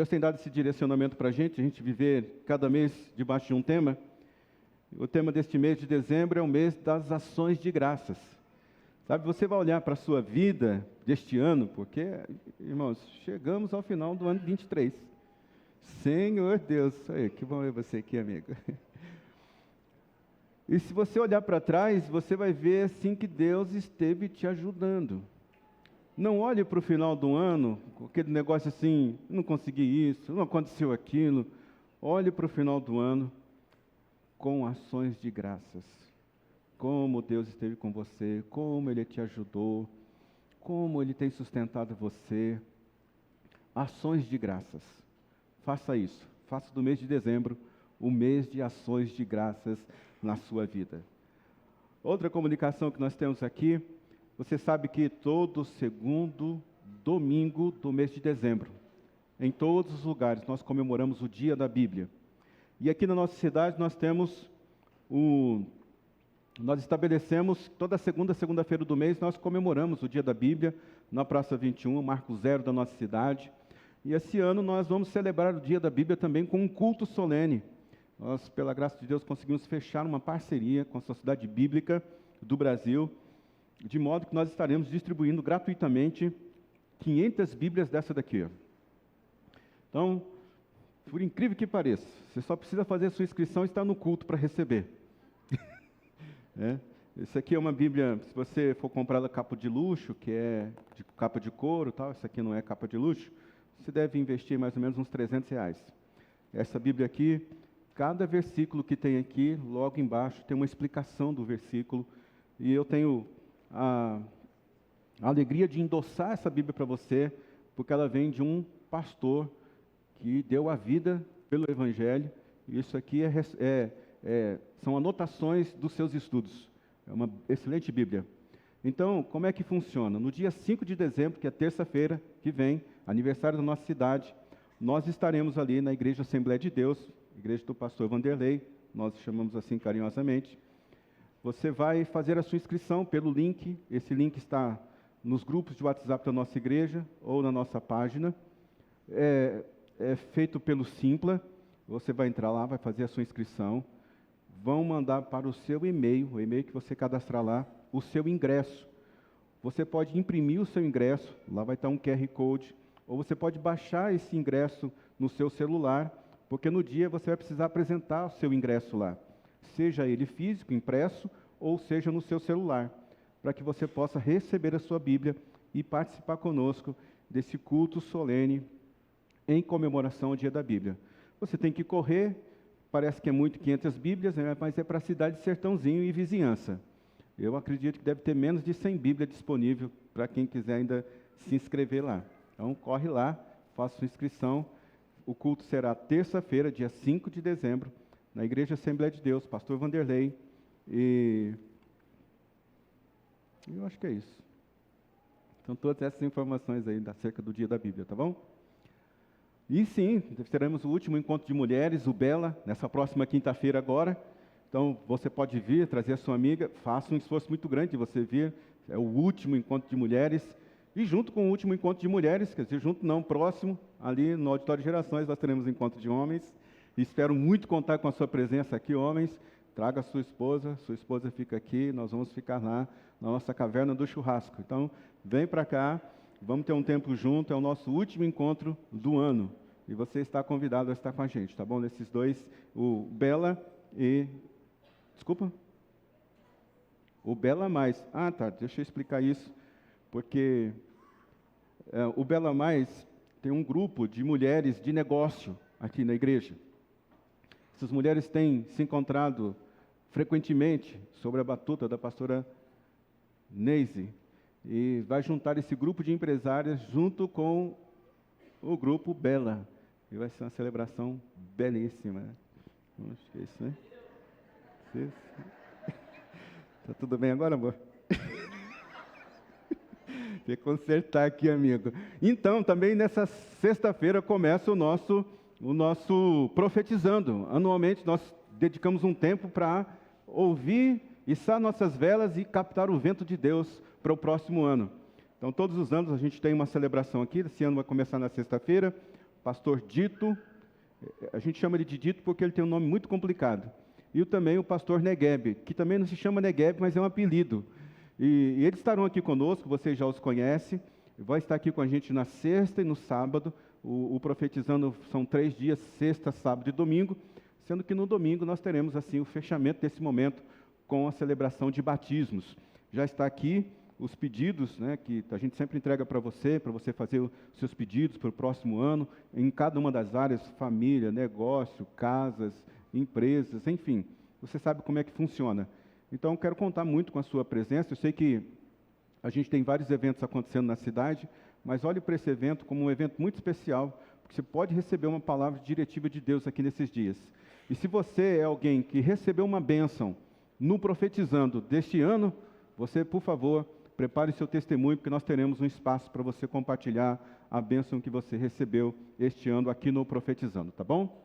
Deus tem dado esse direcionamento para a gente viver cada mês debaixo de um tema. O tema deste mês de dezembro é o mês das ações de graças. Sabe, você vai olhar para a sua vida deste ano, porque, irmãos, chegamos ao final do ano 23. Senhor Deus, aí, que bom ver você aqui, amigo. E se você olhar para trás, você vai ver assim que Deus esteve te ajudando. Não olhe para o final do ano, com aquele negócio assim, não consegui isso, não aconteceu aquilo. Olhe para o final do ano com ações de graças. Como Deus esteve com você, como Ele te ajudou, como Ele tem sustentado você. Ações de graças. Faça isso. Faça do mês de dezembro o mês de ações de graças na sua vida. Outra comunicação que nós temos aqui, você sabe que todo segundo domingo do mês de dezembro, em todos os lugares, nós comemoramos o Dia da Bíblia. E aqui na nossa cidade nós temos nós estabelecemos, toda segunda-feira do mês, nós comemoramos o Dia da Bíblia, na Praça 21, Marco Zero da nossa cidade. E esse ano nós vamos celebrar o Dia da Bíblia também com um culto solene. Nós, pela graça de Deus, conseguimos fechar uma parceria com a Sociedade Bíblica do Brasil, de modo que nós estaremos distribuindo gratuitamente 500 Bíblias dessa daqui. Então, por incrível que pareça, você só precisa fazer a sua inscrição e estar no culto para receber. Isso aqui é uma Bíblia, se você for comprar ela capa de luxo, que é de capa de couro, tal, isso aqui não é capa de luxo, você deve investir mais ou menos uns R$300. Essa Bíblia aqui, cada versículo que tem aqui, logo embaixo, tem uma explicação do versículo, e eu tenho a alegria de endossar essa Bíblia para você, porque ela vem de um pastor que deu a vida pelo Evangelho. Isso aqui são anotações dos seus estudos. É uma excelente Bíblia. Então, como é que funciona? No dia 5 de dezembro, que é terça-feira que vem, aniversário da nossa cidade, nós estaremos ali na Igreja Assembleia de Deus, igreja do pastor Vanderlei, nós chamamos assim carinhosamente. Você vai fazer a sua inscrição pelo link, esse link está nos grupos de WhatsApp da nossa igreja ou na nossa página. É feito pelo Simpla, você vai entrar lá, vai fazer a sua inscrição, vão mandar para o seu e-mail, o e-mail que você cadastrar lá, o seu ingresso. Você pode imprimir o seu ingresso, lá vai estar um QR Code, ou você pode baixar esse ingresso no seu celular, porque no dia você vai precisar apresentar o seu ingresso lá, seja ele físico, impresso, ou seja no seu celular, para que você possa receber a sua Bíblia e participar conosco desse culto solene em comemoração ao Dia da Bíblia. Você tem que correr, parece que é muito 500 Bíblias, né, mas é para a cidade de Sertãozinho e vizinhança. Eu acredito que deve ter menos de 100 Bíblias disponíveis para quem quiser ainda se inscrever lá. Então, corre lá, faça sua inscrição. O culto será terça-feira, dia 5 de dezembro, na Igreja Assembleia de Deus, pastor Vanderlei. E eu acho que é isso. Então, todas essas informações aí acerca do Dia da Bíblia, tá bom? E sim, teremos o último encontro de mulheres, o Bela, nessa próxima quinta-feira agora. Então, você pode vir, trazer a sua amiga, faça um esforço muito grande de você vir. É o último encontro de mulheres. E junto com o último encontro de mulheres, quer dizer, junto não, próximo, ali no Auditório de Gerações, nós teremos um encontro de homens. E espero muito contar com a sua presença aqui, homens. Traga a sua esposa fica aqui, nós vamos ficar lá na nossa caverna do churrasco. Então, vem para cá, vamos ter um tempo junto, é o nosso último encontro do ano. E você está convidado a estar com a gente, tá bom? Nesses dois, o Bela e... Desculpa? O Bela Mais. Ah, tá, deixa eu explicar isso. Porque o Bela Mais tem um grupo de mulheres de negócio aqui na igreja. Essas mulheres têm se encontrado frequentemente sobre a batuta da pastora Neise. E vai juntar esse grupo de empresárias junto com o grupo Bela. E vai ser uma celebração belíssima. Acho que é isso, né? Tá tudo bem agora, amor? Tem que consertar aqui, amigo. Então, também nessa sexta-feira começa o nosso Profetizando. Anualmente, nós dedicamos um tempo para ouvir, içar nossas velas e captar o vento de Deus para o próximo ano. Então, todos os anos a gente tem uma celebração aqui. Esse ano vai começar na sexta-feira. pastor Dito, a gente chama ele de Dito porque ele tem um nome muito complicado. E também o pastor Negueb, que também não se chama Negueb, mas é um apelido. E eles estarão aqui conosco, vocês já os conhecem, vai estar aqui com a gente na sexta e no sábado. O Profetizando são 3 dias, sexta, sábado e domingo, sendo que no domingo nós teremos assim o fechamento desse momento com a celebração de batismos. Já está aqui os pedidos, né, que a gente sempre entrega para você fazer os seus pedidos para o próximo ano, em cada uma das áreas, família, negócio, casas, empresas, enfim, você sabe como é que funciona. Então, quero contar muito com a sua presença. Eu sei que a gente tem vários eventos acontecendo na cidade, mas olhe para esse evento como um evento muito especial, porque você pode receber uma palavra diretiva de Deus aqui nesses dias. E se você é alguém que recebeu uma bênção no Profetizando deste ano, você, por favor, prepare seu testemunho, porque nós teremos um espaço para você compartilhar a bênção que você recebeu este ano aqui no Profetizando, tá bom?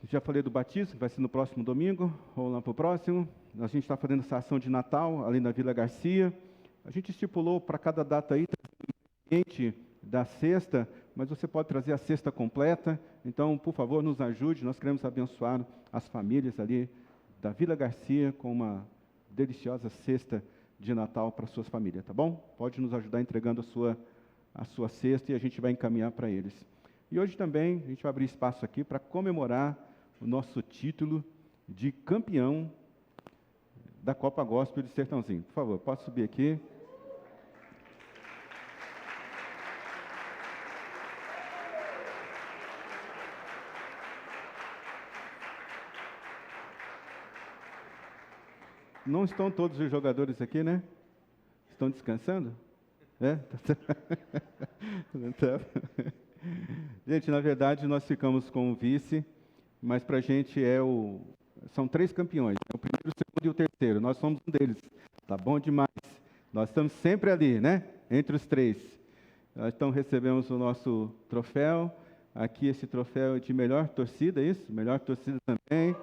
Já falei do batismo, que vai ser no próximo domingo, ou lá para o próximo. A gente está fazendo essa ação de Natal, ali na Vila Garcia. A gente estipulou para cada data aí, da cesta, mas você pode trazer a cesta completa. Então, por favor, nos ajude. Nós queremos abençoar as famílias ali da Vila Garcia com uma deliciosa cesta de Natal para suas famílias, tá bom? Pode nos ajudar entregando a sua cesta e a gente vai encaminhar para eles. E hoje também a gente vai abrir espaço aqui para comemorar o nosso título de campeão da Copa Gospel de Sertãozinho. Por favor, pode subir aqui. Não estão todos os jogadores aqui, né? Estão descansando? É? Gente, na verdade, nós ficamos com o vice, mas para a gente são 3 campeões, o primeiro, o segundo e o terceiro. Nós somos um deles. Tá bom demais. Nós estamos sempre ali, né? Entre os 3. Então, recebemos o nosso troféu. Aqui, esse troféu é de melhor torcida, isso? Melhor torcida também.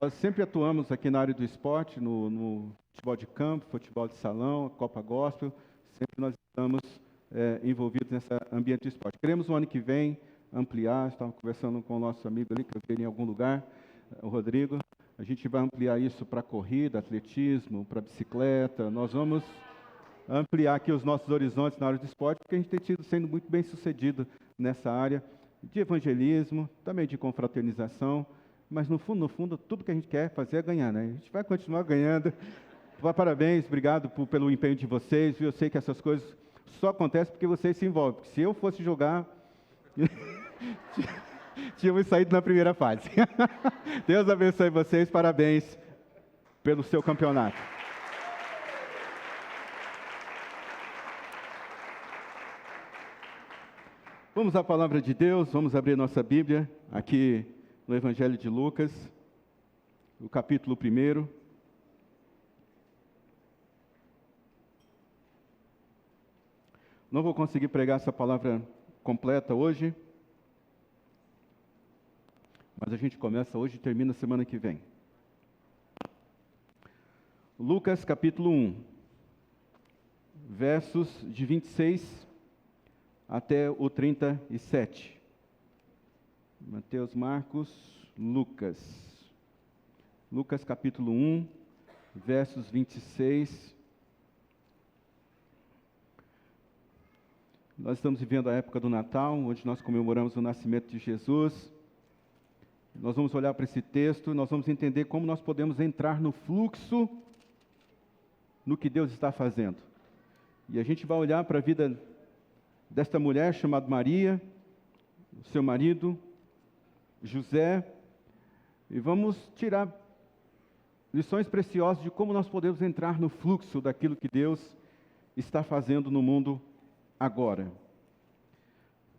Nós sempre atuamos aqui na área do esporte, no futebol de campo, futebol de salão, Copa Gospel. Sempre nós estamos envolvidos nesse ambiente do esporte. Queremos o ano que vem ampliar, estava conversando com o nosso amigo ali, que eu vi em algum lugar, o Rodrigo. A gente vai ampliar isso para corrida, atletismo, para bicicleta. Nós vamos ampliar aqui os nossos horizontes na área do esporte, porque a gente tem sendo muito bem sucedido nessa área de evangelismo, também de confraternização. Mas, no fundo, tudo que a gente quer fazer é ganhar, né? A gente vai continuar ganhando. Parabéns, obrigado pelo empenho de vocês. Eu sei que essas coisas só acontecem porque vocês se envolvem. Porque se eu fosse jogar, tínhamos saído na primeira fase. Deus abençoe vocês, parabéns pelo seu campeonato. Vamos à palavra de Deus, vamos abrir nossa Bíblia aqui no Evangelho de Lucas, o capítulo 1. Não vou conseguir pregar essa palavra completa hoje, mas a gente começa hoje e termina semana que vem. Lucas, capítulo 1, versos de 26 até o 37. Mateus, Marcos, Lucas. Lucas, capítulo 1, versos 26. Nós estamos vivendo a época do Natal, onde nós comemoramos o nascimento de Jesus. Nós vamos olhar para esse texto, nós vamos entender como nós podemos entrar no fluxo, no que Deus está fazendo. E a gente vai olhar para a vida desta mulher chamada Maria, o seu marido, José, e vamos tirar lições preciosas de como nós podemos entrar no fluxo daquilo que Deus está fazendo no mundo agora.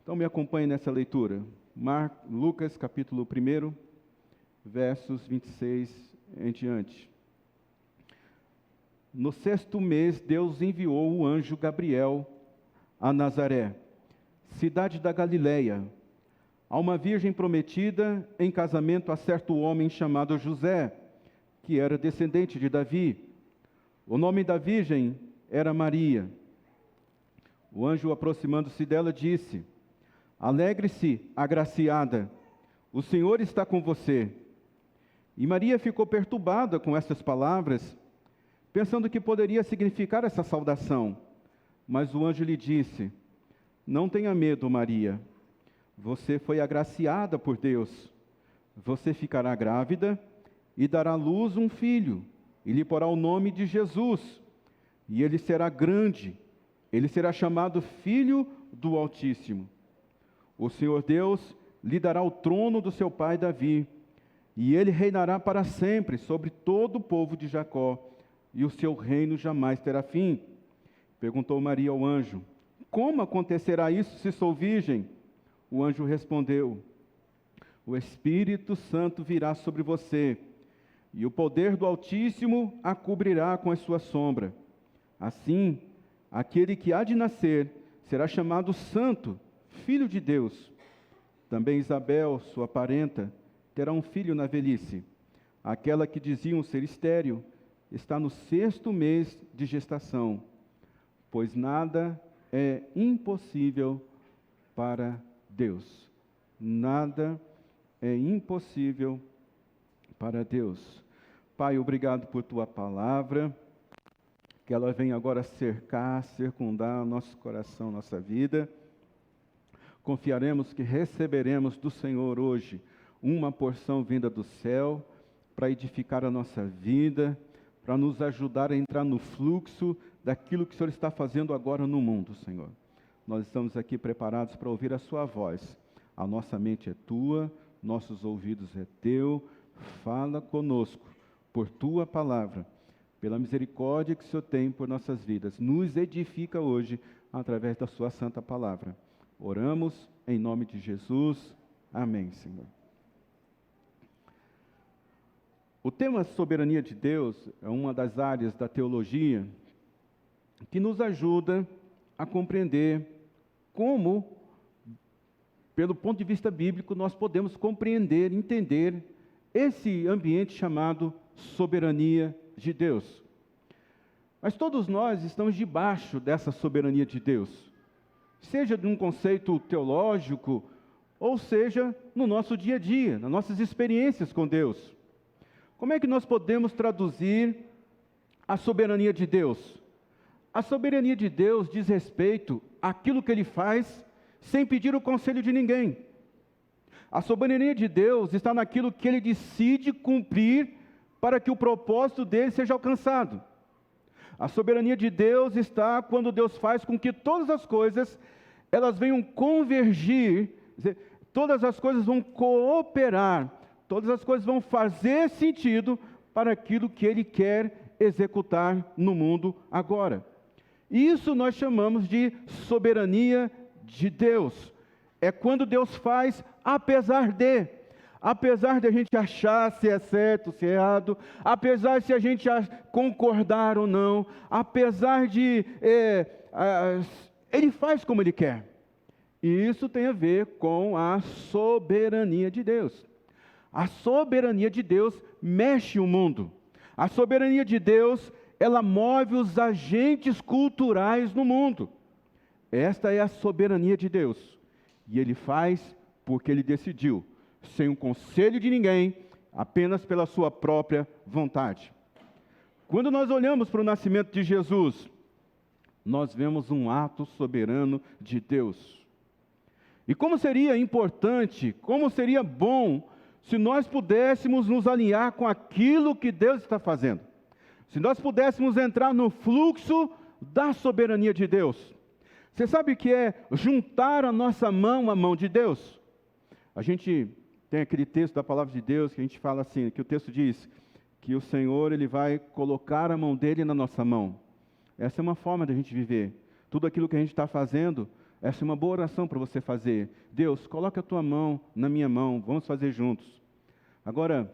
Então me acompanhe nessa leitura. Lucas, capítulo 1, versos 26 em diante. No 6º mês, Deus enviou o anjo Gabriel a Nazaré, cidade da Galileia, a uma virgem prometida em casamento a certo homem chamado José, que era descendente de Davi. O nome da virgem era Maria. O anjo, aproximando-se dela, disse: Alegre-se, agraciada, o Senhor está com você. E Maria ficou perturbada com estas palavras, pensando que poderia significar essa saudação. Mas o anjo lhe disse: Não tenha medo, Maria. Você foi agraciada por Deus. Você ficará grávida e dará à luz um filho, e lhe porá o nome de Jesus. E ele será grande, ele será chamado Filho do Altíssimo. O Senhor Deus lhe dará o trono do seu pai Davi, e ele reinará para sempre sobre todo o povo de Jacó, e o seu reino jamais terá fim. Perguntou Maria ao anjo: Como acontecerá isso se sou virgem? O anjo respondeu: O Espírito Santo virá sobre você, e o poder do Altíssimo a cobrirá com a sua sombra. Assim, aquele que há de nascer será chamado Santo, Filho de Deus. Também Isabel, sua parenta, terá um filho na velhice. Aquela que diziam ser estéril está no 6º mês de gestação, pois nada é impossível para Deus. Nada é impossível para Deus. Pai, obrigado por tua palavra, que ela venha agora cercar, circundar nosso coração, nossa vida. Confiaremos que receberemos do Senhor hoje uma porção vinda do céu para edificar a nossa vida, para nos ajudar a entrar no fluxo daquilo que o Senhor está fazendo agora no mundo, Senhor. Nós estamos aqui preparados para ouvir a sua voz. A nossa mente é tua, nossos ouvidos é teu. Fala conosco por tua palavra, pela misericórdia que o Senhor tem por nossas vidas. Nos edifica hoje através da sua santa palavra. Oramos em nome de Jesus. Amém, Senhor. O tema soberania de Deus é uma das áreas da teologia que nos ajuda a compreender como, pelo ponto de vista bíblico, nós podemos compreender, entender esse ambiente chamado soberania de Deus. Mas todos nós estamos debaixo dessa soberania de Deus, seja de um conceito teológico, ou seja, no nosso dia a dia, nas nossas experiências com Deus. Como é que nós podemos traduzir a soberania de Deus? A soberania de Deus diz respeito àquilo que Ele faz sem pedir o conselho de ninguém. A soberania de Deus está naquilo que Ele decide cumprir para que o propósito dele seja alcançado. A soberania de Deus está quando Deus faz com que todas as coisas elas venham convergir, todas as coisas vão cooperar, todas as coisas vão fazer sentido para aquilo que Ele quer executar no mundo agora. Isso nós chamamos de soberania de Deus. É quando Deus faz apesar de a gente achar se é certo, se é errado, apesar de se a gente concordar ou não, apesar de Ele faz como Ele quer. E isso tem a ver com a soberania de Deus. A soberania de Deus mexe o mundo. A soberania de Deus, ela move os agentes culturais no mundo. Esta é a soberania de Deus. E Ele faz porque Ele decidiu, sem o conselho de ninguém, apenas pela sua própria vontade. Quando nós olhamos para o nascimento de Jesus, nós vemos um ato soberano de Deus. E como seria importante, como seria bom, se nós pudéssemos nos alinhar com aquilo que Deus está fazendo. Se nós pudéssemos entrar no fluxo da soberania de Deus. Você sabe o que é juntar a nossa mão à mão de Deus? A gente tem aquele texto da palavra de Deus que a gente fala assim, que o texto diz que o Senhor Ele vai colocar a mão dEle na nossa mão. Essa é uma forma da gente viver. Tudo aquilo que a gente está fazendo, essa é uma boa oração para você fazer. Deus, coloca a tua mão na minha mão, vamos fazer juntos. Agora,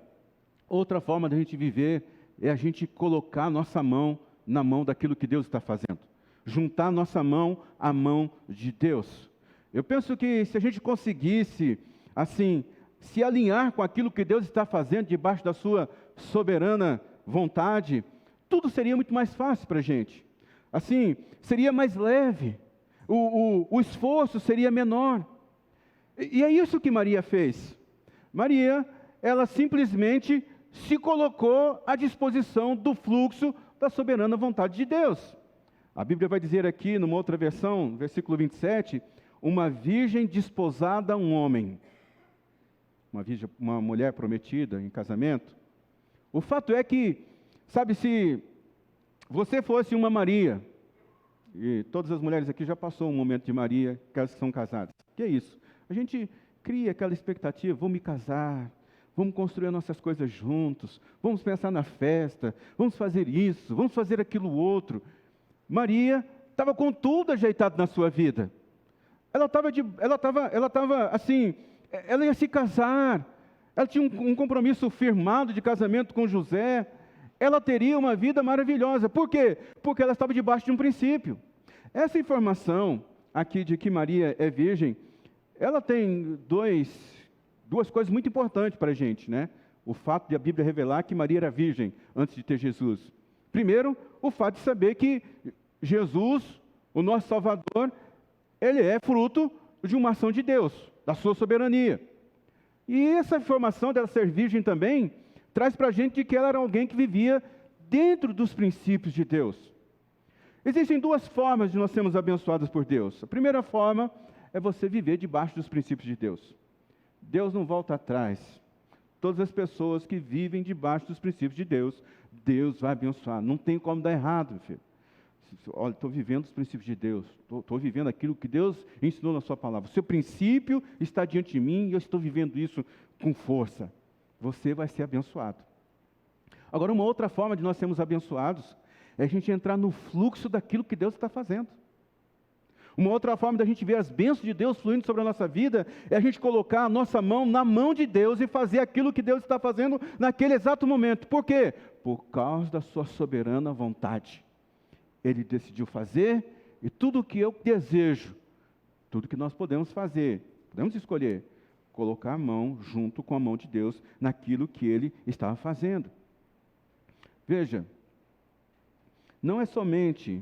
outra forma da gente viver é a gente colocar a nossa mão na mão daquilo que Deus está fazendo. Juntar a nossa mão à mão de Deus. Eu penso que se a gente conseguisse, assim, se alinhar com aquilo que Deus está fazendo debaixo da sua soberana vontade, tudo seria muito mais fácil para a gente. Assim, seria mais leve, o esforço seria menor. E é isso que Maria fez. Maria, ela simplesmente se colocou à disposição do fluxo da soberana vontade de Deus. A Bíblia vai dizer aqui, numa outra versão, versículo 27, uma virgem desposada a um homem. Uma mulher prometida em casamento. O fato é que, sabe, se você fosse uma Maria, e todas as mulheres aqui já passou um momento de Maria, aquelas que são casadas. Que é isso? A gente cria aquela expectativa, vou me casar, vamos construir nossas coisas juntos, vamos pensar na festa, vamos fazer isso, vamos fazer aquilo outro. Maria estava com tudo ajeitado na sua vida. Ela estava assim, ela ia se casar, ela tinha um compromisso firmado de casamento com José, ela teria uma vida maravilhosa. Por quê? Porque ela estava debaixo de um princípio. Essa informação aqui de que Maria é virgem, ela tem duas coisas muito importantes para a gente, né? O fato de a Bíblia revelar que Maria era virgem antes de ter Jesus. Primeiro, o fato de saber que Jesus, o nosso Salvador, ele é fruto de uma ação de Deus, da sua soberania. E essa informação dela ser virgem também traz para a gente de que ela era alguém que vivia dentro dos princípios de Deus. Existem duas formas de nós sermos abençoados por Deus. A primeira forma é você viver debaixo dos princípios de Deus. Deus não volta atrás. Todas as pessoas que vivem debaixo dos princípios de Deus, Deus vai abençoar. Não tem como dar errado, meu filho. Olha, estou vivendo os princípios de Deus, estou vivendo aquilo que Deus ensinou na sua palavra. O seu princípio está diante de mim e eu estou vivendo isso com força. Você vai ser abençoado. Agora, uma outra forma de nós sermos abençoados é a gente entrar no fluxo daquilo que Deus está fazendo. Uma outra forma da gente ver as bênçãos de Deus fluindo sobre a nossa vida é a gente colocar a nossa mão na mão de Deus e fazer aquilo que Deus está fazendo naquele exato momento. Por quê? Por causa da sua soberana vontade. Ele decidiu fazer, e tudo o que eu desejo, tudo que nós podemos fazer, podemos escolher, colocar a mão junto com a mão de Deus naquilo que Ele estava fazendo. Veja, não é somente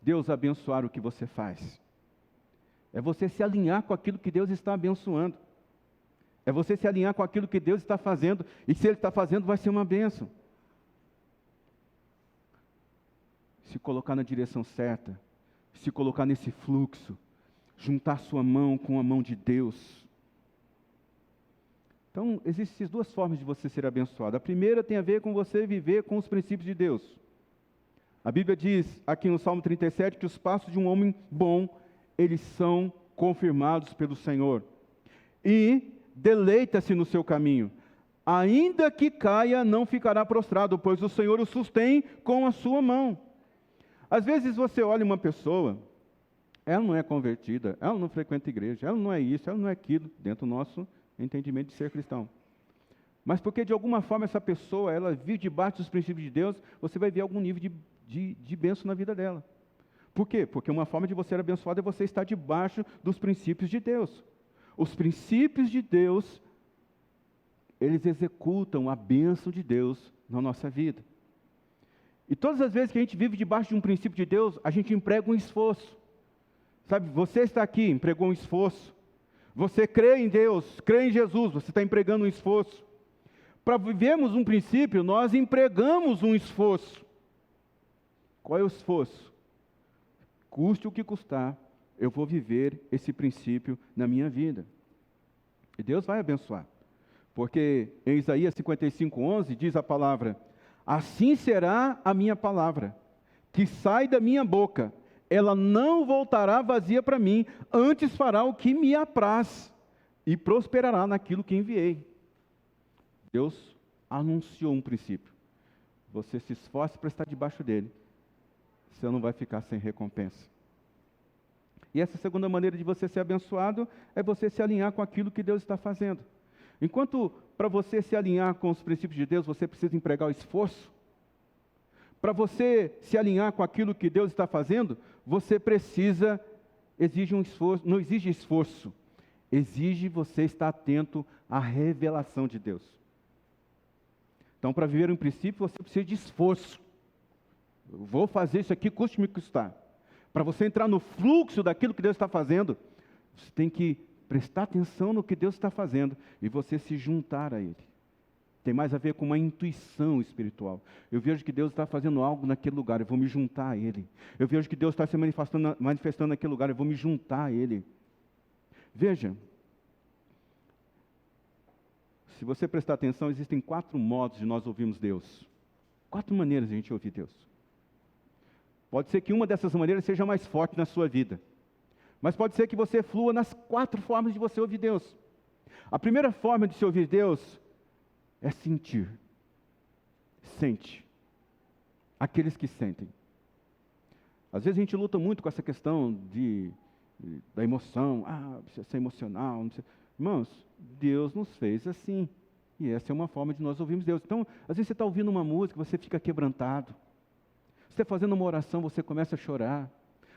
Deus abençoar o que você faz, é você se alinhar com aquilo que Deus está abençoando, é você se alinhar com aquilo que Deus está fazendo, e se Ele está fazendo vai ser uma bênção. Se colocar na direção certa, se colocar nesse fluxo, juntar sua mão com a mão de Deus. Então, existem duas formas de você ser abençoado. A primeira tem a ver com você viver com os princípios de Deus. A Bíblia diz, aqui no Salmo 37, que os passos de um homem bom, eles são confirmados pelo Senhor. E deleita-se no seu caminho. Ainda que caia, não ficará prostrado, pois o Senhor o sustém com a sua mão. Às vezes você olha uma pessoa, ela não é convertida, ela não frequenta igreja, ela não é isso, ela não é aquilo, dentro do nosso entendimento de ser cristão. Mas porque de alguma forma essa pessoa, ela vive debaixo dos princípios de Deus, você vai ver algum nível de bênção na vida dela. Por quê? Porque uma forma de você ser abençoado é você estar debaixo dos princípios de Deus. Os princípios de Deus, eles executam a bênção de Deus na nossa vida. E todas as vezes que a gente vive debaixo de um princípio de Deus, a gente emprega um esforço. Sabe, você está aqui, empregou um esforço. Você crê em Deus, crê em Jesus, você está empregando um esforço. Para vivermos um princípio, nós empregamos um esforço. Qual é o esforço? Custe o que custar, eu vou viver esse princípio na minha vida. E Deus vai abençoar. Porque em Isaías 55:11 diz a palavra: assim será a minha palavra, que sai da minha boca, ela não voltará vazia para mim, antes fará o que me apraz, e prosperará naquilo que enviei. Deus anunciou um princípio. Você se esforce para estar debaixo dele, você não vai ficar sem recompensa. E essa segunda maneira de você ser abençoado é você se alinhar com aquilo que Deus está fazendo. Enquanto para você se alinhar com os princípios de Deus, você precisa empregar o esforço. Para você se alinhar com aquilo que Deus está fazendo, você exige um esforço, não exige esforço, exige você estar atento à revelação de Deus. Então, para viver um princípio, você precisa de esforço. Eu vou fazer isso aqui, custe-me custar. Para você entrar no fluxo daquilo que Deus está fazendo, você tem que prestar atenção no que Deus está fazendo e você se juntar a Ele. Tem mais a ver com uma intuição espiritual. Eu vejo que Deus está fazendo algo naquele lugar, eu vou me juntar a Ele. Eu vejo que Deus está se manifestando naquele lugar, eu vou me juntar a Ele. Veja, se você prestar atenção, existem 4 modos de nós ouvirmos Deus. 4 maneiras de a gente ouvir Deus. Pode ser que uma dessas maneiras seja mais forte na sua vida. Mas pode ser que você flua nas 4 formas de você ouvir Deus. A primeira forma de se ouvir Deus é sentir. Sente. Aqueles que sentem. Às vezes a gente luta muito com essa questão da emoção. Precisa ser emocional. Não precisa... Irmãos, Deus nos fez assim. E essa é uma forma de nós ouvirmos Deus. Então, às vezes você está ouvindo uma música, você fica quebrantado. Você está fazendo uma oração, você começa a chorar.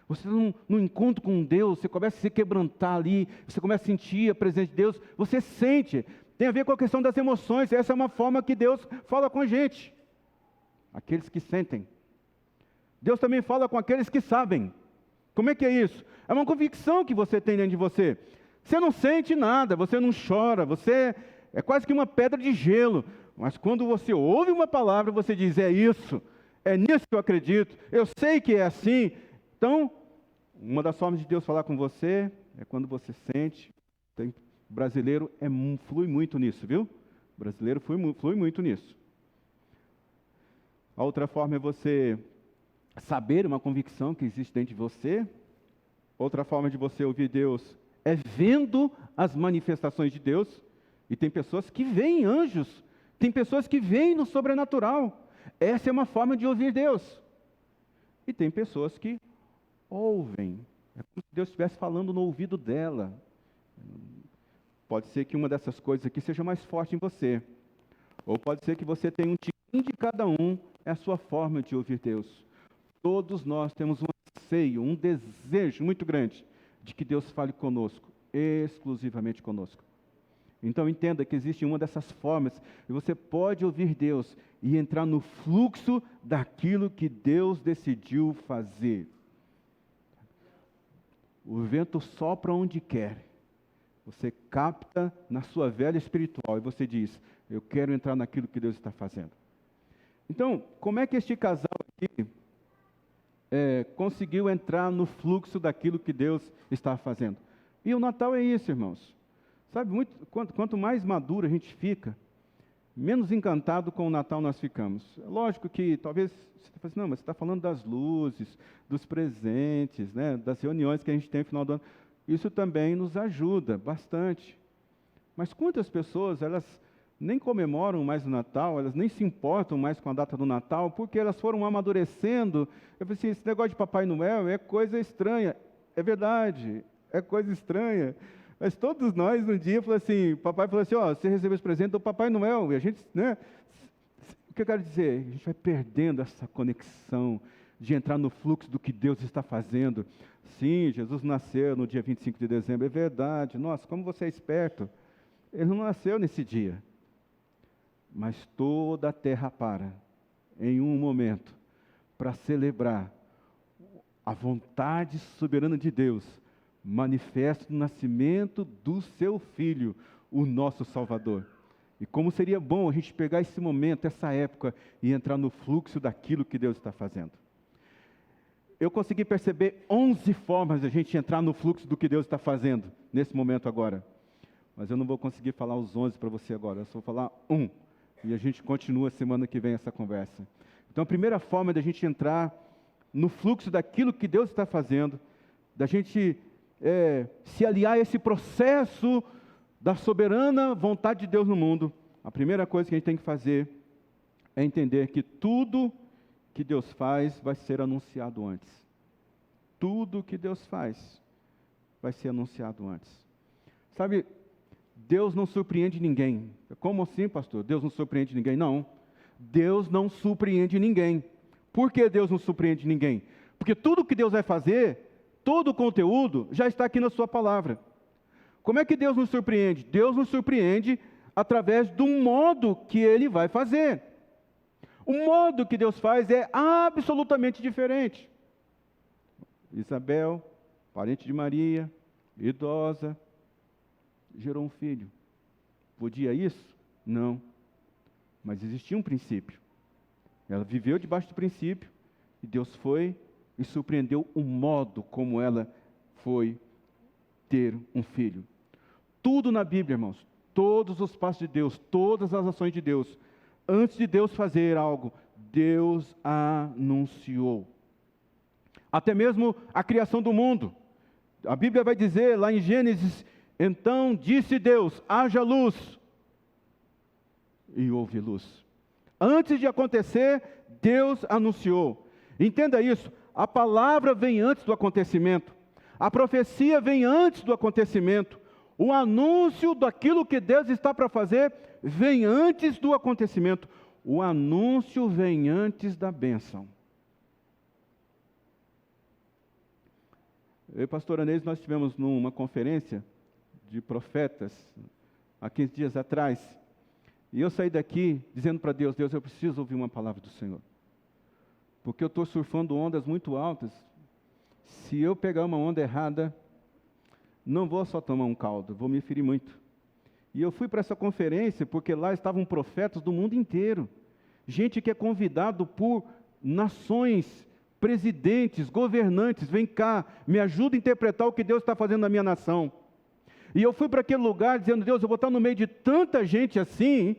Você está num encontro com Deus, você começa a se quebrantar ali, você começa a sentir a presença de Deus, você sente. Tem a ver com a questão das emoções, essa é uma forma que Deus fala com a gente. Aqueles que sentem. Deus também fala com aqueles que sabem. Como é que é isso? É uma convicção que você tem dentro de você. Você não sente nada, você não chora, você é quase que uma pedra de gelo. Mas quando você ouve uma palavra, você diz, é isso, é nisso que eu acredito, eu sei que é assim. Então, uma das formas de Deus falar com você é quando você sente. O brasileiro flui muito nisso, viu? O brasileiro flui muito nisso. A outra forma é você saber uma convicção que existe dentro de você. Outra forma de você ouvir Deus é vendo as manifestações de Deus. E tem pessoas que veem anjos, tem pessoas que veem no sobrenatural. Essa é uma forma de ouvir Deus. E tem pessoas que ouvem. É como se Deus estivesse falando no ouvido dela. Pode ser que uma dessas coisas aqui seja mais forte em você. Ou pode ser que você tenha um tiquinho de cada um, é a sua forma de ouvir Deus. Todos nós temos um anseio, um desejo muito grande de que Deus fale conosco, exclusivamente conosco. Então entenda que existe uma dessas formas, e você pode ouvir Deus e entrar no fluxo daquilo que Deus decidiu fazer. O vento sopra onde quer. Você capta na sua velha espiritual e você diz, eu quero entrar naquilo que Deus está fazendo. Então, como é que este casal aqui conseguiu entrar no fluxo daquilo que Deus está fazendo? E o Natal é isso, irmãos. Sabe, quanto mais maduro a gente fica, menos encantado com o Natal nós ficamos. É lógico que talvez você fale assim, não, mas você está falando das luzes, dos presentes, né, das reuniões que a gente tem no final do ano. Isso também nos ajuda bastante. Mas quantas pessoas, elas nem comemoram mais o Natal, elas nem se importam mais com a data do Natal, porque elas foram amadurecendo. Eu falei assim, esse negócio de Papai Noel é coisa estranha. É verdade, é coisa estranha. Mas todos nós, um dia, papai falou assim, você recebeu esse presente do Papai Noel. E a gente, né? O que eu quero dizer? A gente vai perdendo essa conexão de entrar no fluxo do que Deus está fazendo. Sim, Jesus nasceu no dia 25 de dezembro, é verdade. Nossa, como você é esperto. Ele não nasceu nesse dia. Mas toda a terra para, em um momento, para celebrar a vontade soberana de Deus, manifesto no nascimento do seu Filho, o nosso Salvador. E como seria bom a gente pegar esse momento, essa época, e entrar no fluxo daquilo que Deus está fazendo. Eu consegui perceber 11 formas de a gente entrar no fluxo do que Deus está fazendo, nesse momento agora. Mas eu não vou conseguir falar os 11 para você agora, eu só vou falar um. E a gente continua semana que vem essa conversa. Então a primeira forma de a gente entrar no fluxo daquilo que Deus está fazendo, da gente se aliar a esse processo da soberana vontade de Deus no mundo, a primeira coisa que a gente tem que fazer é entender que tudo que Deus faz vai ser anunciado antes. Tudo que Deus faz vai ser anunciado antes. Sabe, Deus não surpreende ninguém. Como assim, pastor? Deus não surpreende ninguém? Não. Deus não surpreende ninguém. Por que Deus não surpreende ninguém? Porque tudo que Deus vai fazer, todo o conteúdo, já está aqui na sua palavra. Como é que Deus nos surpreende? Deus nos surpreende através do modo que Ele vai fazer. O modo que Deus faz é absolutamente diferente. Isabel, parente de Maria, idosa, gerou um filho. Podia isso? Não. Mas existia um princípio. Ela viveu debaixo do princípio, e Deus foi e surpreendeu o modo como ela foi ter um filho. Tudo na Bíblia, irmãos, todos os passos de Deus, todas as ações de Deus, antes de Deus fazer algo, Deus anunciou. Até mesmo a criação do mundo. A Bíblia vai dizer lá em Gênesis, então disse Deus, haja luz, e houve luz. Antes de acontecer, Deus anunciou. Entenda isso, a palavra vem antes do acontecimento, a profecia vem antes do acontecimento, o anúncio daquilo que Deus está para fazer vem antes do acontecimento, o anúncio vem antes da bênção. Eu e o pastor Anês, nós tivemos numa conferência de profetas, há 15 dias atrás, e eu saí daqui dizendo para Deus, Deus, eu preciso ouvir uma palavra do Senhor, porque eu estou surfando ondas muito altas, se eu pegar uma onda errada, não vou só tomar um caldo, vou me ferir muito. E eu fui para essa conferência, porque lá estavam profetas do mundo inteiro, gente que é convidado por nações, presidentes, governantes, vem cá, me ajuda a interpretar o que Deus está fazendo na minha nação. E eu fui para aquele lugar dizendo, Deus, eu vou estar no meio de tanta gente assim,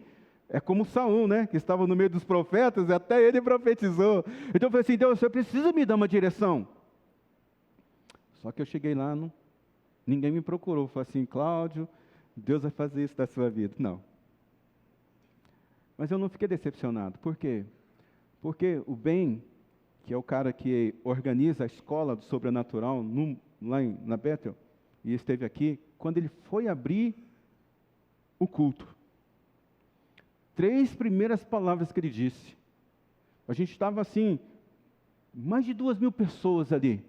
é como Saul, né, que estava no meio dos profetas, até ele profetizou. Então eu falei assim, Deus, você precisa me dar uma direção. Só que eu cheguei lá, ninguém me procurou, falei assim, Cláudio, Deus vai fazer isso da sua vida. Não. Mas eu não fiquei decepcionado. Por quê? Porque o Ben, que é o cara que organiza a escola do sobrenatural lá na Bethel, e esteve aqui, quando ele foi abrir o culto, 3 primeiras palavras que ele disse, a gente estava assim, mais de 2.000 pessoas ali.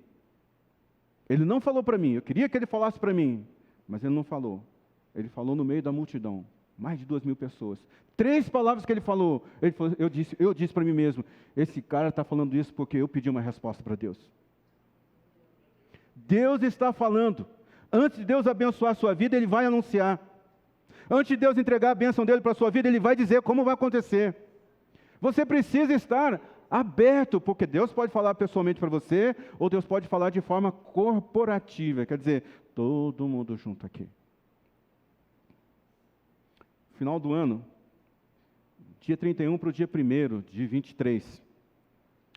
Ele não falou para mim, eu queria que ele falasse para mim, mas ele não falou. Ele falou no meio da multidão, mais de 2.000 pessoas. 3 palavras que ele falou, eu disse para mim mesmo, esse cara está falando isso porque eu pedi uma resposta para Deus. Deus está falando. Antes de Deus abençoar a sua vida, Ele vai anunciar. Antes de Deus entregar a bênção dEle para a sua vida, Ele vai dizer como vai acontecer. Você precisa estar aberto, porque Deus pode falar pessoalmente para você, ou Deus pode falar de forma corporativa, quer dizer, todo mundo junto aqui. Final do ano, dia 31 para o dia 1º de 23,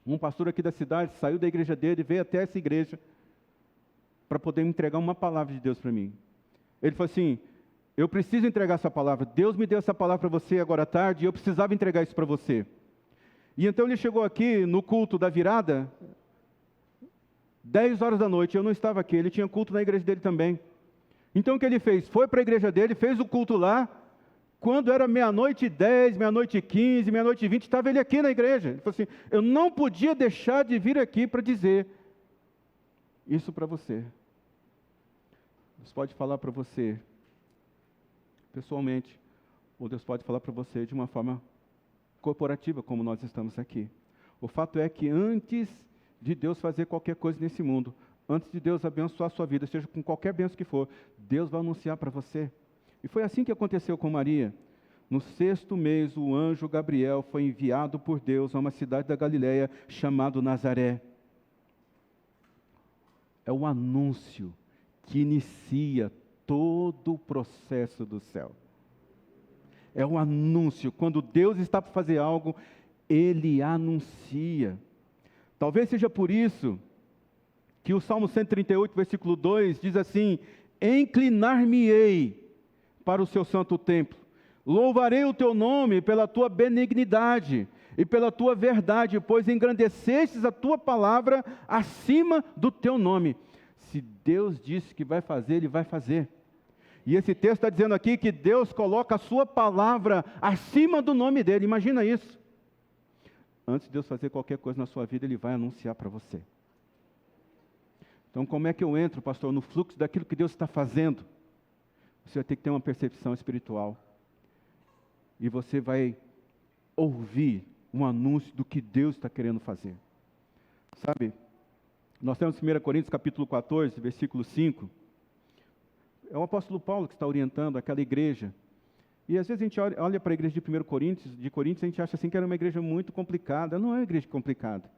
um pastor aqui da cidade saiu da igreja dele e veio até essa igreja para poder entregar uma palavra de Deus para mim. Ele falou assim, eu preciso entregar essa palavra, Deus me deu essa palavra para você agora à tarde, e eu precisava entregar isso para você. E então ele chegou aqui no culto da virada, 10 horas da noite, eu não estava aqui, ele tinha culto na igreja dele também. Então o que ele fez? Foi para a igreja dele, fez o culto lá, quando era 00:10, 00:15, 00:20, estava ele aqui na igreja. Ele falou assim, eu não podia deixar de vir aqui para dizer isso para você. Deus pode falar para você pessoalmente, ou Deus pode falar para você de uma forma corporativa, como nós estamos aqui. O fato é que antes de Deus fazer qualquer coisa nesse mundo, antes de Deus abençoar a sua vida, seja com qualquer bênção que for, Deus vai anunciar para você. E foi assim que aconteceu com Maria. No 6º mês, o anjo Gabriel foi enviado por Deus a uma cidade da Galileia chamada Nazaré. É o anúncio que inicia todo o processo do céu. É o anúncio. Quando Deus está para fazer algo, Ele anuncia. Talvez seja por isso que o Salmo 138, versículo 2, diz assim, inclinar-me-ei para o seu santo templo, louvarei o teu nome pela tua benignidade e pela tua verdade, pois engrandecestes a tua palavra acima do teu nome. Se Deus disse que vai fazer, Ele vai fazer. E esse texto está dizendo aqui que Deus coloca a sua palavra acima do nome dEle. Imagina isso. Antes de Deus fazer qualquer coisa na sua vida, Ele vai anunciar para você. Então, como é que eu entro, pastor, no fluxo daquilo que Deus está fazendo? Você vai ter que ter uma percepção espiritual. E você vai ouvir um anúncio do que Deus está querendo fazer. Sabe, nós temos 1 Coríntios capítulo 14, versículo 5. É o apóstolo Paulo que está orientando aquela igreja. E às vezes a gente olha para a igreja de 1 Coríntios, a gente acha assim que era uma igreja muito complicada. Não é uma igreja complicada.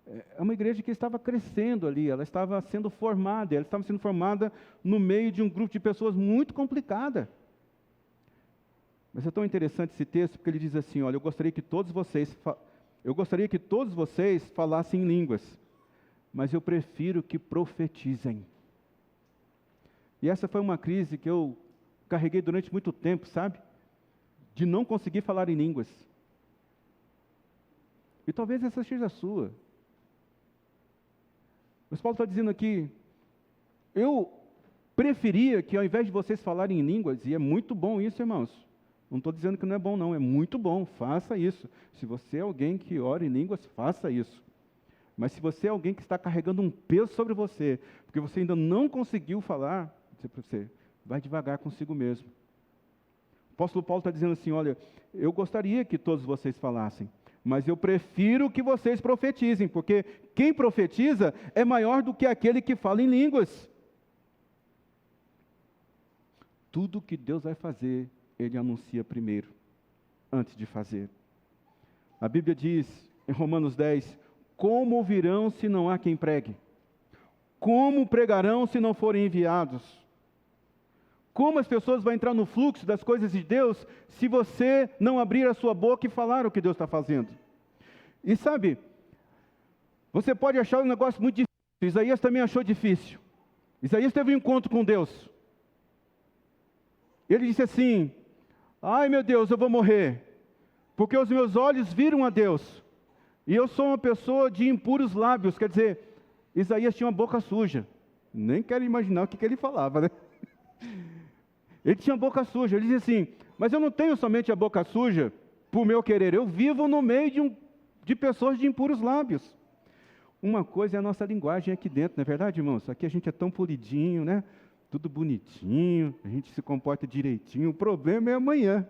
É uma igreja que estava crescendo ali, ela estava sendo formada, no meio de um grupo de pessoas muito complicada. Mas é tão interessante esse texto, porque ele diz assim, olha, eu gostaria que todos vocês falassem em línguas, mas eu prefiro que profetizem. E essa foi uma crise que eu carreguei durante muito tempo, sabe? De não conseguir falar em línguas. E talvez essa seja a sua. Mas Paulo está dizendo aqui, eu preferia que ao invés de vocês falarem em línguas, e é muito bom isso, irmãos. Não estou dizendo que não é bom, não. É muito bom, faça isso. Se você é alguém que ora em línguas, faça isso. Mas se você é alguém que está carregando um peso sobre você, porque você ainda não conseguiu falar, vou dizer para você, vai devagar consigo mesmo. O apóstolo Paulo está dizendo assim, olha, eu gostaria que todos vocês falassem, mas eu prefiro que vocês profetizem, porque quem profetiza é maior do que aquele que fala em línguas. Tudo que Deus vai fazer, Ele anuncia primeiro, antes de fazer. A Bíblia diz, em Romanos 10, como ouvirão se não há quem pregue? Como pregarão se não forem enviados? Como as pessoas vão entrar no fluxo das coisas de Deus se você não abrir a sua boca e falar o que Deus está fazendo? E sabe, você pode achar um negócio muito difícil. Isaías também achou difícil. Isaías teve um encontro com Deus. Ele disse assim, ai meu Deus, eu vou morrer, porque os meus olhos viram a Deus, e eu sou uma pessoa de impuros lábios. Quer dizer, Isaías tinha uma boca suja. Nem quero imaginar o que ele falava, né? Ele tinha boca suja. Ele dizia assim, mas eu não tenho somente a boca suja por meu querer, eu vivo no meio de pessoas de impuros lábios. Uma coisa é a nossa linguagem aqui dentro, não é verdade, irmãos? Aqui a gente é tão polidinho, né? Tudo bonitinho, a gente se comporta direitinho. O problema é amanhã,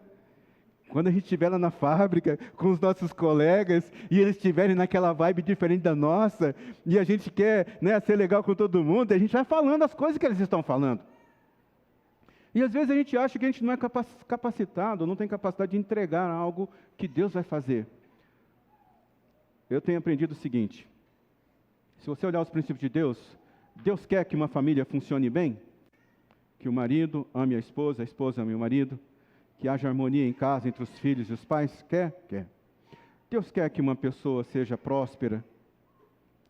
quando a gente estiver lá na fábrica com os nossos colegas e eles estiverem naquela vibe diferente da nossa, e a gente quer, né, ser legal com todo mundo, a gente vai falando as coisas que eles estão falando. E às vezes a gente acha que a gente não é capacitado, não tem capacidade de entregar algo que Deus vai fazer. Eu tenho aprendido o seguinte, se você olhar os princípios de Deus, Deus quer que uma família funcione bem, que o marido ame a esposa ame o marido, que haja harmonia em casa entre os filhos e os pais, quer? Quer. Deus quer que uma pessoa seja próspera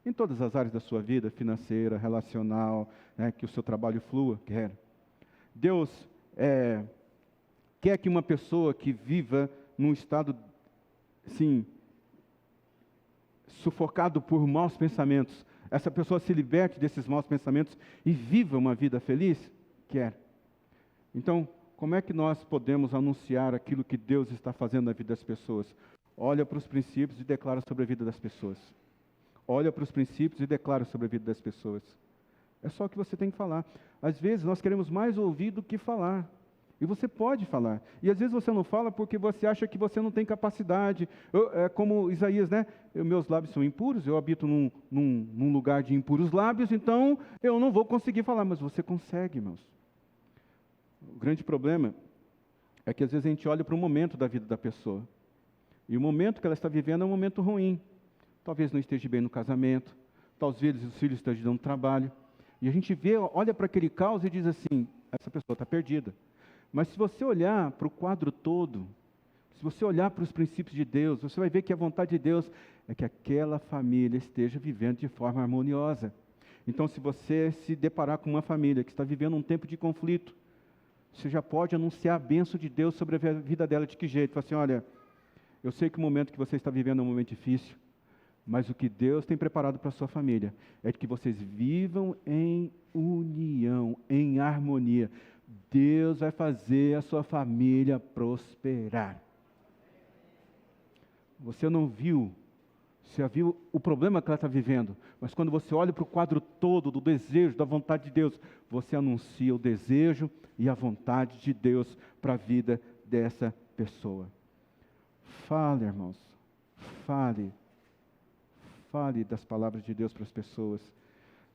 em todas as áreas da sua vida, financeira, relacional, né, que o seu trabalho flua, quer. Deus quer que uma pessoa que viva num estado, assim, sufocado por maus pensamentos, essa pessoa se liberte desses maus pensamentos e viva uma vida feliz? Quer. Então, como é que nós podemos anunciar aquilo que Deus está fazendo na vida das pessoas? Olha para os princípios e declara sobre a vida das pessoas. Olha para os princípios e declara sobre a vida das pessoas. É só o que você tem que falar. Às vezes nós queremos mais ouvir do que falar. E você pode falar. E às vezes você não fala porque você acha que você não tem capacidade. É como Isaías, né? Meus lábios são impuros, eu habito num lugar de impuros lábios, então eu não vou conseguir falar. Mas você consegue, irmãos. O grande problema é que às vezes a gente olha para um momento da vida da pessoa. E o momento que ela está vivendo é um momento ruim. Talvez não esteja bem no casamento, talvez os filhos estejam dando trabalho. E a gente olha para aquele caos e diz assim, essa pessoa está perdida. Mas se você olhar para o quadro todo, se você olhar para os princípios de Deus, você vai ver que a vontade de Deus é que aquela família esteja vivendo de forma harmoniosa. Então, se você se deparar com uma família que está vivendo um tempo de conflito, você já pode anunciar a bênção de Deus sobre a vida dela. De que jeito? Fala assim, olha, eu sei que o momento que você está vivendo é um momento difícil, mas o que Deus tem preparado para a sua família é que vocês vivam em união, em harmonia. Deus vai fazer a sua família prosperar. Você não viu, você viu o problema que ela está vivendo, mas quando você olha para o quadro todo do desejo, da vontade de Deus, você anuncia o desejo e a vontade de Deus para a vida dessa pessoa. Fale, irmãos. fale das palavras de Deus para as pessoas.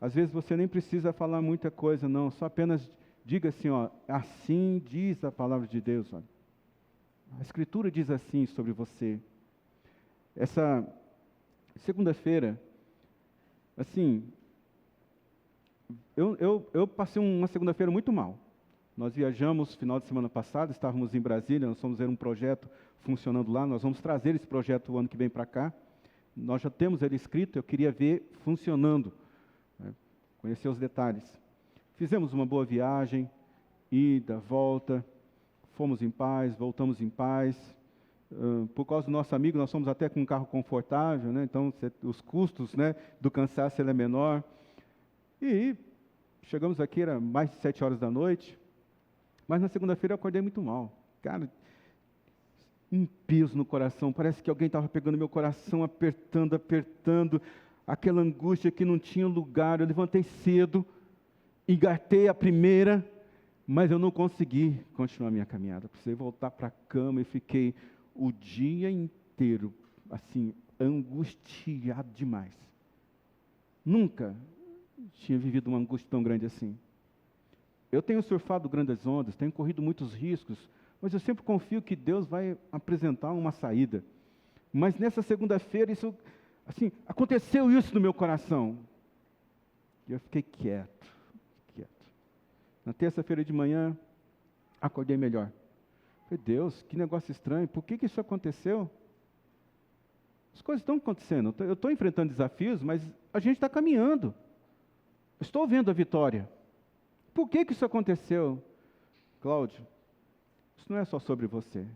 Às vezes você nem precisa falar muita coisa, não, só apenas diga assim, ó, assim diz a palavra de Deus, olha. A Escritura diz assim sobre você. Essa segunda-feira, assim, eu passei uma segunda-feira muito mal. Nós viajamos final de semana passado, estávamos em Brasília, nós fomos ver um projeto funcionando lá, nós vamos trazer esse projeto o ano que vem para cá. Nós já temos ele escrito, eu queria ver funcionando, né, conhecer os detalhes. Fizemos uma boa viagem, ida, volta, fomos em paz, voltamos em paz. Por causa do nosso amigo, nós fomos até com um carro confortável, né, então os custos, né, do cansaço ele é menor. E chegamos aqui, era mais de 7 horas da noite, mas na segunda-feira eu acordei muito mal. Cara, um peso no coração, parece que alguém estava pegando meu coração, apertando, aquela angústia que não tinha lugar. Eu levantei cedo, engatei a primeira, mas eu não consegui continuar a minha caminhada. Precisei voltar para a cama e fiquei o dia inteiro, assim, angustiado demais. Nunca tinha vivido uma angústia tão grande assim. Eu tenho surfado grandes ondas, tenho corrido muitos riscos, mas eu sempre confio que Deus vai apresentar uma saída. Mas nessa segunda-feira, isso, assim, aconteceu isso no meu coração. E eu fiquei quieto. Na terça-feira de manhã, acordei melhor. Falei, Deus, que negócio estranho, por que isso aconteceu? As coisas estão acontecendo, eu estou enfrentando desafios, mas a gente está caminhando. Estou vendo a vitória. Por que isso aconteceu? Cláudio, isso não é só sobre você.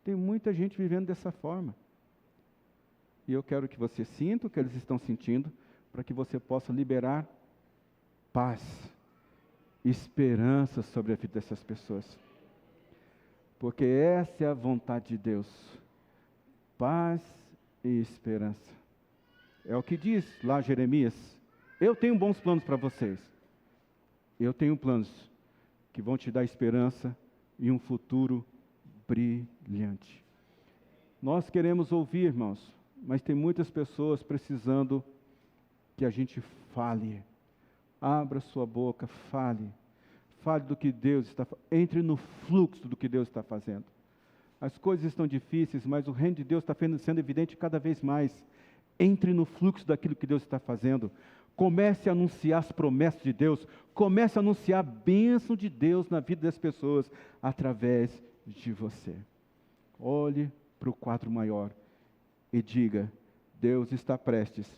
Tem muita gente vivendo dessa forma. E eu quero que você sinta o que eles estão sentindo, para que você possa liberar paz, esperança sobre a vida dessas pessoas. Porque essa é a vontade de Deus. Paz e esperança. É o que diz lá Jeremias. Eu tenho bons planos para vocês. Eu tenho planos que vão te dar esperança e um futuro brilhante. Nós queremos ouvir, irmãos, mas tem muitas pessoas precisando que a gente fale. Abra sua boca, fale. Fale do que Deus está fazendo. Entre no fluxo do que Deus está fazendo. As coisas estão difíceis, mas o reino de Deus está sendo evidente cada vez mais. Entre no fluxo daquilo que Deus está fazendo. Comece a anunciar as promessas de Deus. Comece a anunciar a bênção de Deus na vida das pessoas através de você. Olhe para o quadro maior e diga: Deus está prestes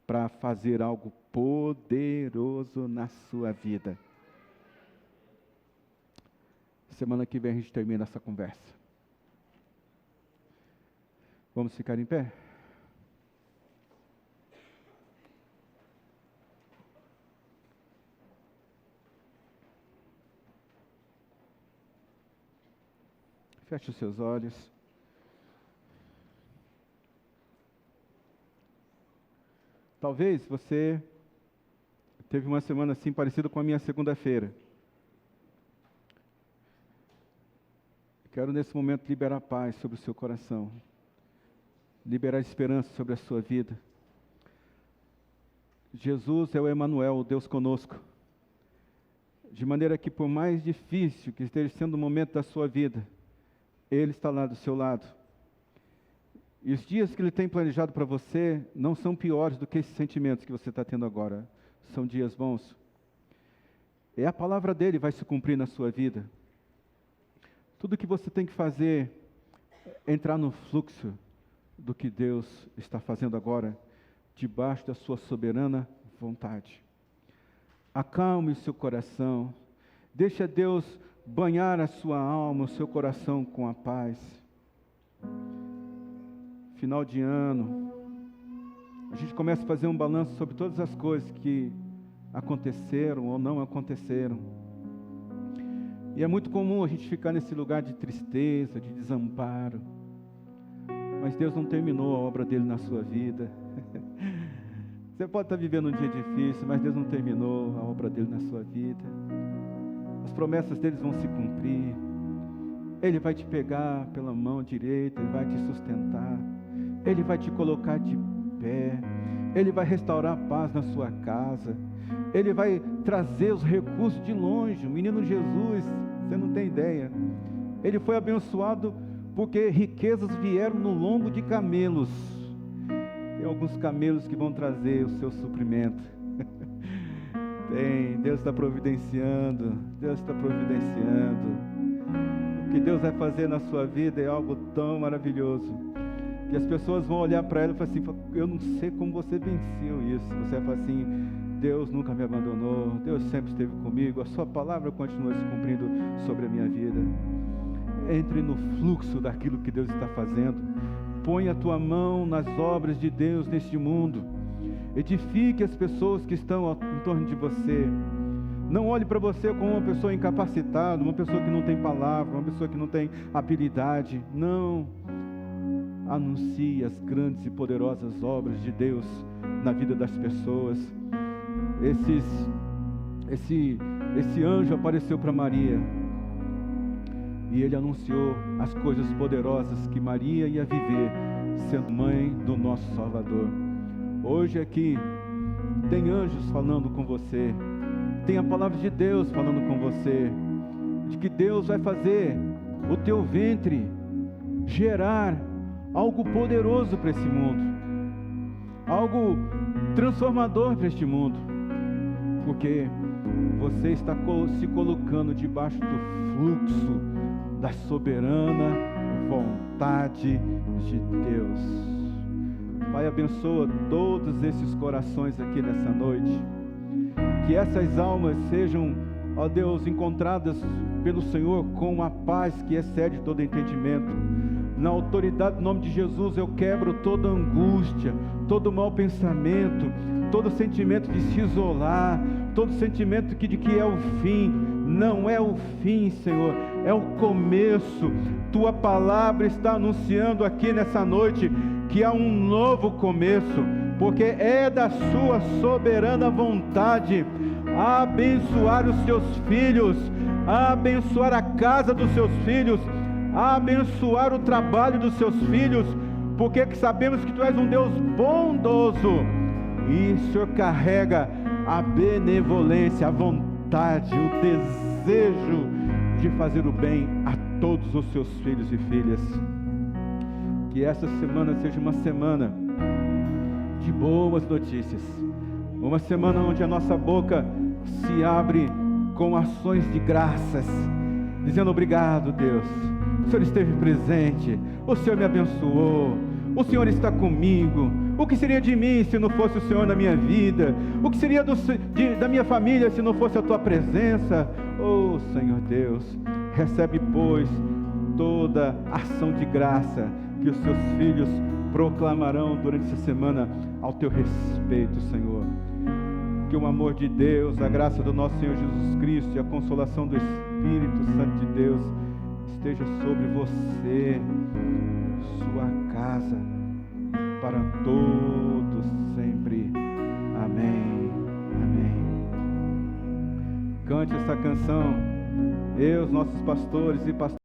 para fazer algo poderoso na sua vida. Semana que vem a gente termina essa conversa. Vamos ficar em pé? Feche os seus olhos. Talvez você teve uma semana assim parecida com a minha segunda-feira. Quero nesse momento liberar paz sobre o seu coração. Liberar esperança sobre a sua vida. Jesus é o Emanuel, o Deus conosco. De maneira que por mais difícil que esteja sendo o momento da sua vida, Ele está lá do seu lado. E os dias que Ele tem planejado para você não são piores do que esses sentimentos que você está tendo agora. São dias bons. E a palavra dEle vai se cumprir na sua vida. Tudo que você tem que fazer é entrar no fluxo do que Deus está fazendo agora, debaixo da sua soberana vontade. Acalme o seu coração. Deixa Deus banhar a sua alma, o seu coração com a paz. Final de ano, a gente começa a fazer um balanço sobre todas as coisas que aconteceram ou não aconteceram. E é muito comum a gente ficar nesse lugar de tristeza, de desamparo. Mas Deus não terminou a obra dele na sua vida. Você pode estar vivendo um dia difícil, mas Deus não terminou a obra dele na sua vida. As promessas deles vão se cumprir. Ele vai te pegar pela mão direita, Ele vai te sustentar. Ele vai te colocar de pé, Ele vai restaurar a paz na sua casa, Ele vai trazer os recursos de longe. O menino Jesus, você não tem ideia, ele foi abençoado porque riquezas vieram no lombo de camelos. Tem alguns camelos que vão trazer o seu suprimento. Deus está providenciando, Deus está providenciando. O que Deus vai fazer na sua vida é algo tão maravilhoso, que as pessoas vão olhar para ela e falar assim: eu não sei como você venceu isso. Você vai falar assim: Deus nunca me abandonou, Deus sempre esteve comigo, a sua palavra continua se cumprindo sobre a minha vida. Entre no fluxo daquilo que Deus está fazendo, põe a tua mão nas obras de Deus neste mundo, edifique as pessoas que estão em torno de você. Não olhe para você como uma pessoa incapacitada, uma pessoa que não tem palavra, uma pessoa que não tem habilidade. Não. Anuncie as grandes e poderosas obras de Deus na vida das pessoas. Esse anjo apareceu para Maria e ele anunciou as coisas poderosas que Maria ia viver, sendo mãe do nosso Salvador. Hoje aqui tem anjos falando com você, tem a palavra de Deus falando com você, de que Deus vai fazer o teu ventre gerar algo poderoso para esse mundo, algo transformador para este mundo, porque você está se colocando debaixo do fluxo da soberana vontade de Deus. Pai, abençoa todos esses corações aqui nessa noite, que essas almas sejam, ó Deus, encontradas pelo Senhor com a paz que excede todo entendimento. Na autoridade do nome de Jesus, eu quebro toda angústia, todo mau pensamento, todo sentimento de se isolar, todo sentimento de que é o fim. Não é o fim, Senhor, é o começo. Tua palavra está anunciando aqui nessa noite que há um novo começo, porque é da sua soberana vontade abençoar os seus filhos, abençoar a casa dos seus filhos, abençoar o trabalho dos seus filhos, porque sabemos que Tu és um Deus bondoso e o Senhor carrega a benevolência, a vontade, o desejo de fazer o bem a todos os seus filhos e filhas. Que essa semana seja uma semana de boas notícias, uma semana onde a nossa boca se abre com ações de graças, dizendo: obrigado, Deus, o Senhor esteve presente, o Senhor me abençoou, o Senhor está comigo. O que seria de mim se não fosse o Senhor na minha vida? O que seria da minha família se não fosse a Tua presença? Oh Senhor Deus, recebe, pois, toda ação de graça que os Seus filhos proclamarão durante essa semana ao Teu respeito, Senhor. Que o amor de Deus, a graça do nosso Senhor Jesus Cristo e a consolação do Espírito Santo de Deus esteja sobre você, sua casa, para todos sempre. Amém. Amém. Cante essa canção, eu, os nossos pastores e pastores.